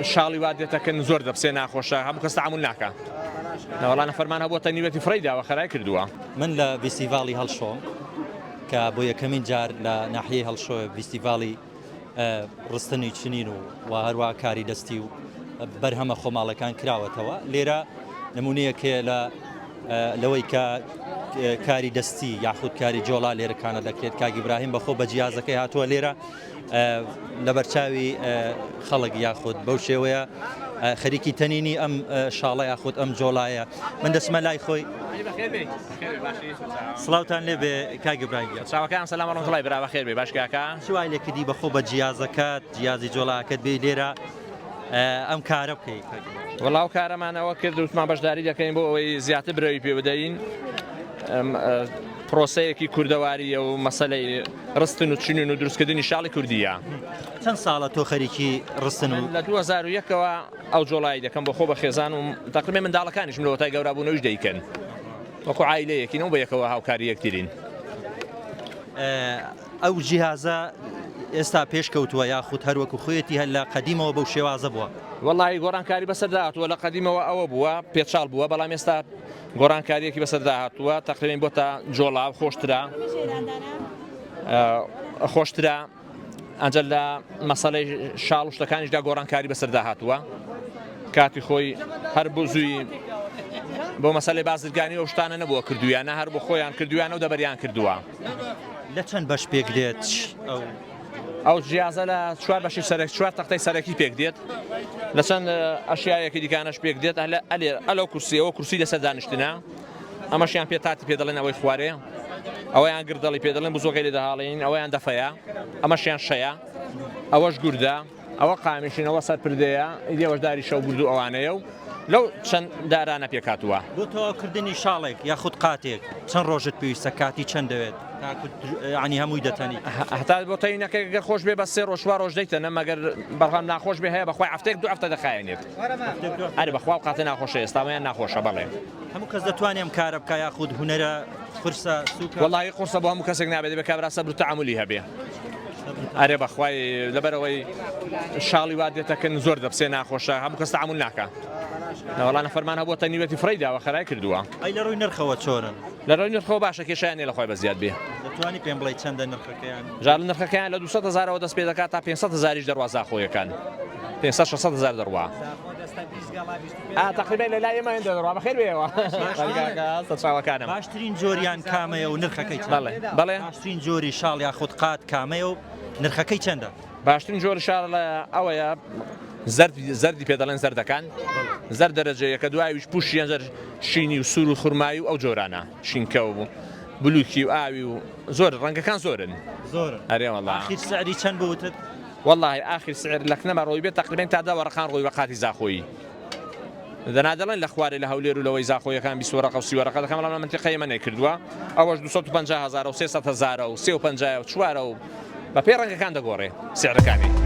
شاڵی وا دێتەکەن زۆر دەبسێ ناخۆشە هەموو کەس تەحموڵ ناکە نەوەڵانە فەرمانە بۆ تەنیوەتی فڕیداوە خەرای کردووە من لە فیستیڤاڵی هەڵشۆم کە بۆ یەکەمین جار لە ناحیەی هەڵشۆ فیستیڤاڵی ڕستنی چنین و هەروە کاری دەستی و بەرهەمە خۆماڵەکان کراوەتەوە لێرە نمونەیەکێ لەوەی کە کاری دەستی یاخود کاری جۆڵا لێرەکانە دەکرێت کاک ئیبراهیم بەخۆ بە جیازەکەی هاتووە لێرە لە بەرچاوی خەڵک یاخود بەو شێوەیە خەریکی تەنینی ئەم شاڵە یاخود ئەم جۆڵایە من دەچمە لای خۆی سڵاوتان لێبێ کاک ئیبراهیم چاوەکان سەلام ڕەحمەتوڵڵاهی براوە خێر بێ باش کاکە چوای لێ کردی بەخۆ بە جیازەکەت جیازی جۆڵاکەت بێ لێرە ئەم کارە بکەی وەڵاو کارەمانەوە کرد وتمان بەشداری دەکەین بۆ ئەوەی زیاتر برەوی پێ بدەین پرۆسەیەکی کوردەواریە و مەسەلەی ڕستن و چنین و دروستکردنی شاڵی کوردیە چەند ساڵە تۆ خەریکی ڕستن و لە 2001ەوە ئەو جۆڵایی دەکەم بە خۆ بە خێزان و تەقریبا منداڵەکانیش مرۆڤەتای گەورابوونەوەش دەیکەن وەکو عایلەیەکینەوە بە یەکەوە هاوکاری یەکترین ئەو جیهازە ئێستا پێشکەوتووە یاخود هەروەکو خۆیەتی هەر لە قەدیمەوە بەو شێوازە بووە وەڵی گۆڕانکاری بەسەردا هاتووە لە قەدیمەوە ئەوە بووە پێچاڵ بووە بەڵام ئێستا گۆڕانکاریەکی بەسەردا هاتووە تەقریبا بۆ تا جۆڵاو خۆشترا ئەنجە لە مەسەلەی شاڵ و شتەکانیشدا گۆڕانکاری بەسەردا هاتووە کاتی خۆی هەر بۆ زووی بۆ مەسەلەی بازرگانی ئەو شتانە نەبووە کردویانە هەر بۆ خۆیان کردویانە و دەبەریان کردووە لە چەند بەش پێک دێت ئەو جیازە لە چوار بەشی سەرەکی چوار تەختەی سەرەکی پێک دێت لە چەند ئەشیایەکی دیکانەش پێک دێت ئەلەو کورسیەوە کورسی لەسەر دانیشتنە ئەمەشیان پێ تاتی پێ دەڵێن ئەوەی خوارێ ئەوەیان گردەڵی پێ دەڵێن بزۆکەی لێ دەهاڵین ئەوەیان دەفەیە ئەمەشیان شەیە ئەوەش گوردە ئەوە قامیشینەوە سەر پردەیە ئیدێوەشداری شەو گورد و ئەوانەیە و لەو چەند دارانە پێکاتووە بۆ تەواوکردنی شاڵێک یاخود قاتێک چەند ڕۆژت پێویستە کاتی چەند دەوێت ینی هەمووی دەتەنی هەتا بۆ تەینەکەی گەر خۆش بێ بە سێ ڕۆژ چوار ڕۆژ دەیتەنە مەگەر بەڵام ناخۆش بێ هەیە بەخوای هەفتەیەک دوو هەفتە دەخایەنێت ئەرێ بەخوا قاتە ناخۆشە ئێستاوەیان ناخۆشە بەڵێ هەموو کەس دەتوانێت ئەم کارە بکە یاخود هونەرە قورسە سووکە وەڵی قورسە بۆ هەموو کەسێک نابێت بە کابرا سەبر و تەعاملی هەبێ ئەرێ بەخوای لەبەرەوەی شاڵی وا دێتەکەن زۆر دەبسێ ناخۆشە هەموو کەس تەعامل ناکە نەوەڵانە فەرمانە بۆ تەنیوەتی فڕیداوە خەرای کردووە ئەی لە ڕووی نرخەوە چۆرن لە ڕووی نرخەوە باشە کێشیانێ لە خۆی بەزیاد بێ دەتوانی پێم بڵێ چەندە نرخەکەیان ژار نرخەکەیان لە 200,000ەوە دەست پێ دەکات تا 500,000 دەڕوازا خۆیەکان 500,000 دەڕوا تقریبا لە لای ئێمە دەڕوا بەخێر بێەوە چاوەکانم باشترین جۆریان کامەیە و نرخەکەی بەڵێ باشترین جۆری شاڵ یاخود قات کامەیە و نرخەکەی چەندە باشترین جۆری شاڵ ئەوەیە زەردی پێ دەڵێن زەردەکان زەر دەرەجەیەکە دوایویش پوشیان زەر شینی و سوور و خورمایی و ئەو جۆرانە شینکە و بلوکی و ئاوی و زۆر ڕەنگەکان زۆرن ئەرێ وەڵڵا ئاخیر سعری چەند بوتت والله آخر سعر لە کنەمە ڕۆی بێت تقریبا تا 10 وەرەقان ڕۆی بە قاتی زاخۆیی دەنادەڵێن لە خوارێ لە هەولێر و لەوەی زاخۆیەکان 20 وەرەقە و 30 وەرەقە دەکەم بەڵام لە منتیقەی من نەکردووە ئەوەش 250,000 و 300,000 و 350 و 4 و بە پێ ڕەنگەکان دەگۆڕێ سعرەکانی